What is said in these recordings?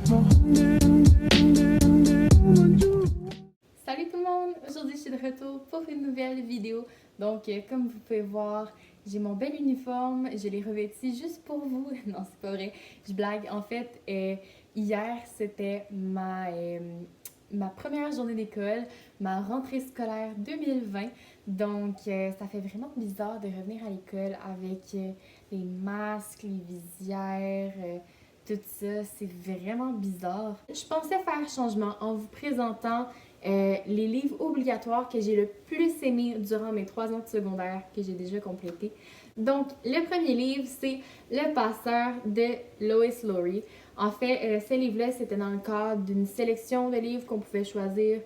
Salut tout le monde! Aujourd'hui je suis de retour pour une nouvelle vidéo. Donc comme vous pouvez voir, j'ai mon bel uniforme, je l'ai revêtu juste pour vous. Non, c'est pas vrai, je blague. En fait, hier c'était ma première journée d'école, ma rentrée scolaire 2020. Donc ça fait vraiment bizarre de revenir à l'école avec les masques, les visières, tout ça. C'est vraiment bizarre. Je pensais faire changement en vous présentant les livres obligatoires que j'ai le plus aimé durant mes 3 ans de secondaire que j'ai déjà complété. Donc, le premier livre, c'est Le Passeur de Lois Lowry. En fait, ce livre-là, c'était dans le cadre d'une sélection de livres qu'on pouvait choisir.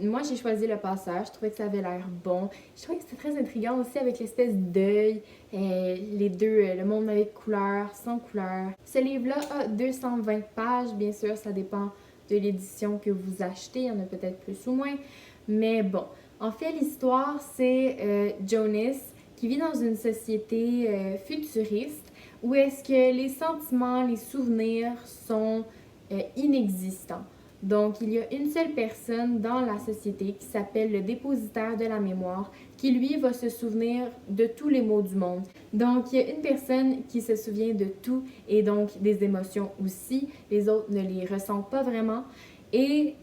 Moi, j'ai choisi Le Passeur. Je trouvais que ça avait l'air bon. Je trouvais que c'était très intriguant aussi avec l'espèce d'œil. Les deux, le monde avec couleur, sans couleur. Ce livre-là a 220 pages. Bien sûr, ça dépend de l'édition que vous achetez. Il y en a peut-être plus ou moins. Mais bon, en fait, l'histoire, c'est Jonas qui vit dans une société futuriste où est-ce que les sentiments, les souvenirs sont inexistants. Donc, il y a une seule personne dans la société qui s'appelle le dépositaire de la mémoire, qui lui va se souvenir de tous les maux du monde. Donc, il y a une personne qui se souvient de tout et donc des émotions aussi. Les autres ne les ressentent pas vraiment. Et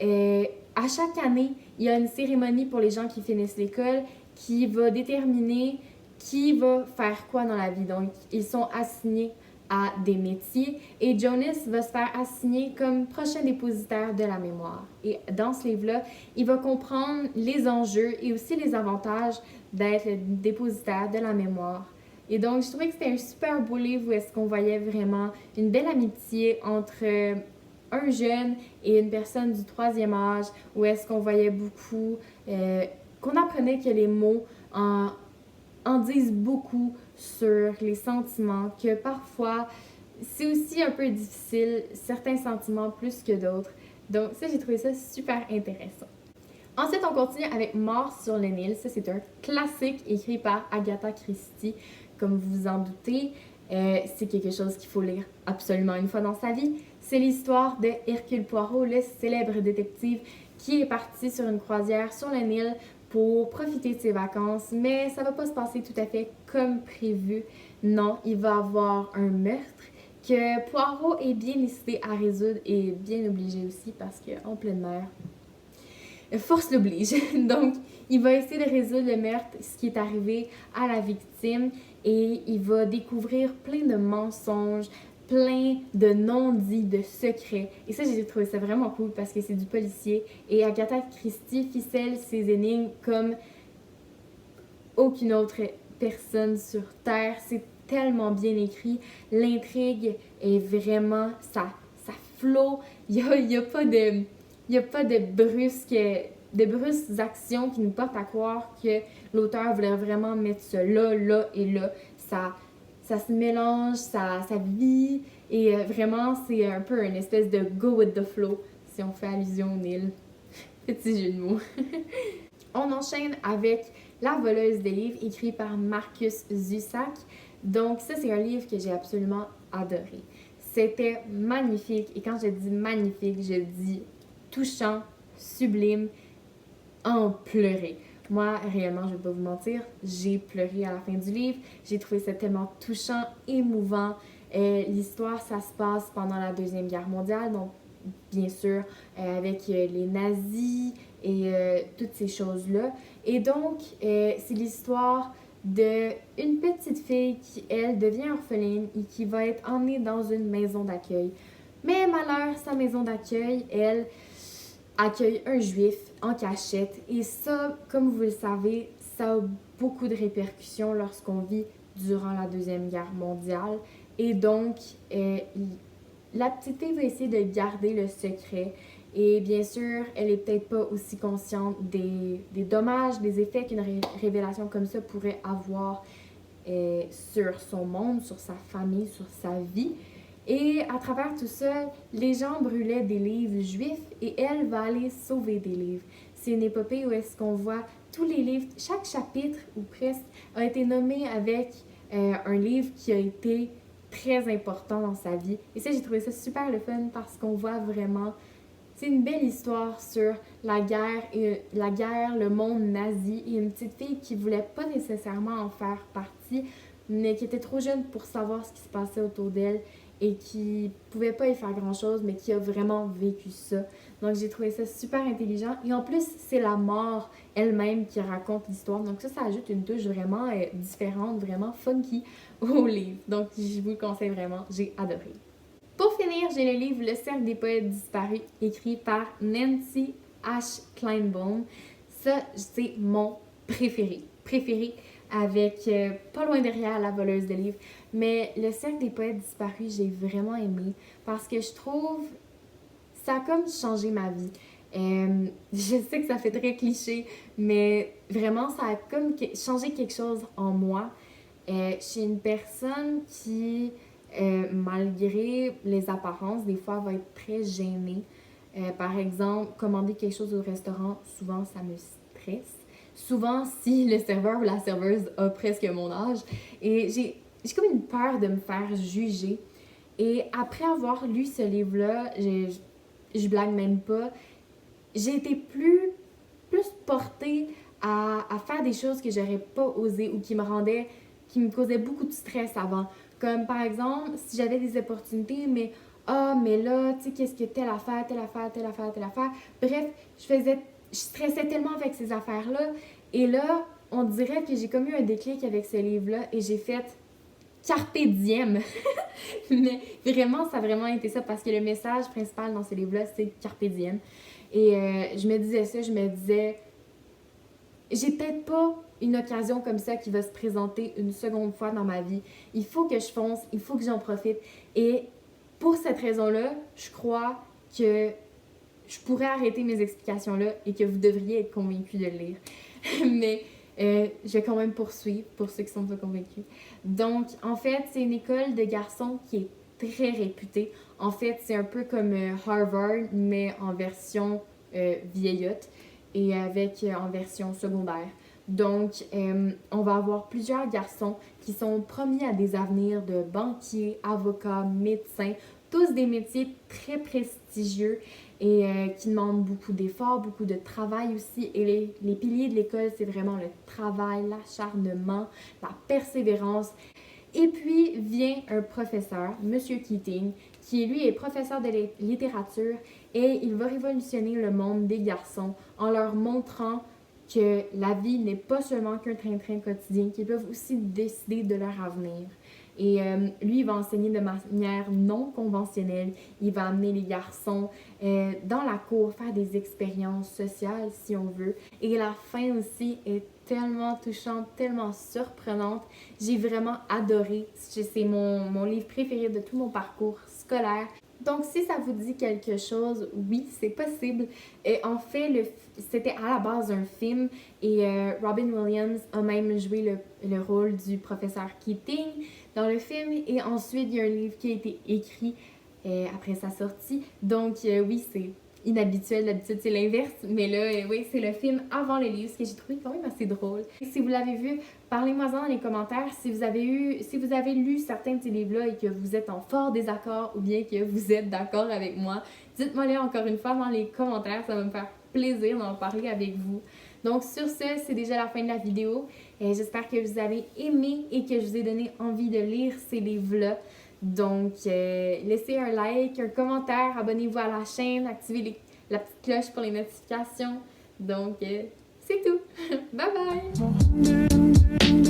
à chaque année, il y a une cérémonie pour les gens qui finissent l'école qui va déterminer qui va faire quoi dans la vie. Donc, ils sont assignés à des métiers et Jonas va se faire assigner comme prochain dépositaire de la mémoire. Et dans ce livre-là, il va comprendre les enjeux et aussi les avantages d'être le dépositaire de la mémoire. Et donc, je trouvais que c'était un super beau livre où est-ce qu'on voyait vraiment une belle amitié entre un jeune et une personne du 3e âge, où est-ce qu'on voyait beaucoup, qu'on apprenait que les mots en disent beaucoup sur les sentiments, que parfois c'est aussi un peu difficile, certains sentiments plus que d'autres. Donc ça, j'ai trouvé ça super intéressant. Ensuite, on continue avec Mort sur le Nil. Ça, c'est un classique écrit par Agatha Christie. Comme vous vous en doutez, c'est quelque chose qu'il faut lire absolument une fois dans sa vie. C'est l'histoire de Hercule Poirot, le célèbre détective qui est parti sur une croisière sur le Nil pour profiter de ses vacances, mais ça va pas se passer tout à fait comme prévu. Non, il va avoir un meurtre que Poirot est bien décidé à résoudre et bien obligé aussi parce qu'en pleine mer, force l'oblige. Donc, il va essayer de résoudre le meurtre, ce qui est arrivé à la victime, et il va découvrir plein de mensonges, plein de non-dits, de secrets. Et ça, j'ai trouvé ça vraiment cool parce que c'est du policier. Et Agatha Christie ficelle ses énigmes comme aucune autre personne sur Terre. C'est tellement bien écrit. L'intrigue est vraiment... Ça flot. Il y a pas de... Il n'y a pas de brusques actions qui nous portent à croire que l'auteur voulait vraiment mettre ça là, là et là. Ça se mélange, ça vit, et vraiment, c'est un peu une espèce de go with the flow, si on fait allusion au Nil. Petit jeu de mots. On enchaîne avec La voleuse de livres, écrit par Marcus Zusak. Donc ça, c'est un livre que j'ai absolument adoré. C'était magnifique, et quand je dis magnifique, je dis touchant, sublime, en pleurer. Moi, réellement, je ne vais pas vous mentir, j'ai pleuré à la fin du livre. J'ai trouvé ça tellement touchant, émouvant. L'histoire, ça se passe pendant la Deuxième Guerre mondiale, donc bien sûr avec les nazis et toutes ces choses-là. Et donc, c'est l'histoire d'une petite fille qui, elle, devient orpheline et qui va être emmenée dans une maison d'accueil. Mais malheur, sa maison d'accueil, elle, accueille un juif en cachette. Et ça, comme vous le savez, ça a beaucoup de répercussions lorsqu'on vit durant la Deuxième Guerre mondiale. Et donc, la petite fille va essayer de garder le secret. Et bien sûr, elle est peut-être pas aussi consciente des dommages, des effets qu'une révélation comme ça pourrait avoir sur son monde, sur sa famille, sur sa vie. Et à travers tout ça, les gens brûlaient des livres juifs et elle va aller sauver des livres. C'est une épopée où est-ce qu'on voit tous les livres, chaque chapitre ou presque a été nommé avec un livre qui a été très important dans sa vie. Et ça, j'ai trouvé ça super le fun parce qu'on voit vraiment, c'est une belle histoire sur la guerre, le monde nazi et une petite fille qui voulait pas nécessairement en faire partie, mais qui était trop jeune pour savoir ce qui se passait autour d'elle et qui pouvait pas y faire grand-chose, mais qui a vraiment vécu ça. Donc j'ai trouvé ça super intelligent. Et en plus, c'est la mort elle-même qui raconte l'histoire. Donc ça ajoute une touche vraiment différente, vraiment funky au livre. Donc je vous le conseille vraiment, j'ai adoré. Pour finir, j'ai le livre Le Cercle des poètes disparus, écrit par Nancy H. Kleinbaum. Ça, c'est mon préféré, avec pas loin derrière La voleuse de livres. Mais Le Cercle des poètes disparus, j'ai vraiment aimé parce que je trouve ça a comme changé ma vie. Je sais que ça fait très cliché, mais vraiment, ça a comme changé quelque chose en moi. Je suis une personne qui, malgré les apparences, des fois va être très gênée. Par exemple, commander quelque chose au restaurant, souvent ça me stresse. Souvent, si le serveur ou la serveuse a presque mon âge. Et j'ai comme une peur de me faire juger. Et après avoir lu ce livre-là, je blague même pas, j'ai été plus portée à faire des choses que j'aurais pas osé ou qui me causaient beaucoup de stress avant. Comme par exemple, si j'avais des opportunités, mais mais là, tu sais, qu'est-ce que telle affaire. Bref, je stressais tellement avec ces affaires-là. Et là, on dirait que j'ai comme eu un déclic avec ce livre-là et j'ai fait carpe diem. Mais vraiment, ça a vraiment été ça parce que le message principal dans ce livre-là, c'est carpe diem. Et je me disais ça, je me disais, j'ai peut-être pas une occasion comme ça qui va se présenter une seconde fois dans ma vie. Il faut que je fonce, il faut que j'en profite. Et pour cette raison-là, je crois que je pourrais arrêter mes explications-là et que vous devriez être convaincus de le lire. Mais je vais quand même poursuivre pour ceux qui sont pas convaincus. Donc, en fait, c'est une école de garçons qui est très réputée. En fait, c'est un peu comme Harvard, mais en version vieillotte et en version secondaire. Donc, on va avoir plusieurs garçons qui sont promis à des avenirs de banquiers, avocats, médecins, tous des métiers très prestigieux et qui demandent beaucoup d'efforts, beaucoup de travail aussi. Et les piliers de l'école, c'est vraiment le travail, l'acharnement, la persévérance. Et puis vient un professeur, Monsieur Keating, qui lui est professeur de littérature et il va révolutionner le monde des garçons en leur montrant que la vie n'est pas seulement qu'un train-train quotidien, qu'ils peuvent aussi décider de leur avenir. Et lui, il va enseigner de manière non conventionnelle. Il va amener les garçons dans la cour, faire des expériences sociales, si on veut. Et la fin aussi est tellement touchante, tellement surprenante. J'ai vraiment adoré. C'est mon livre préféré de tout mon parcours scolaire. Donc, si ça vous dit quelque chose, oui, c'est possible. Et en fait, c'était à la base un film et Robin Williams a même joué le rôle du professeur Keating dans le film. Et ensuite, il y a un livre qui a été écrit après sa sortie. Donc, oui, c'est inhabituel. D'habitude, c'est l'inverse. Mais là, oui, c'est le film avant le livre, ce que j'ai trouvé quand même assez drôle. Et si vous l'avez vu, parlez-moi-en dans les commentaires si vous avez lu certains de ces livres-là et que vous êtes en fort désaccord ou bien que vous êtes d'accord avec moi. Dites-moi-le encore une fois dans les commentaires, ça va me faire plaisir d'en parler avec vous. Donc sur ce, c'est déjà la fin de la vidéo. J'espère que vous avez aimé et que je vous ai donné envie de lire ces livres-là. Donc, laissez un like, un commentaire, abonnez-vous à la chaîne, activez la petite cloche pour les notifications. Donc, c'est tout. Bye bye!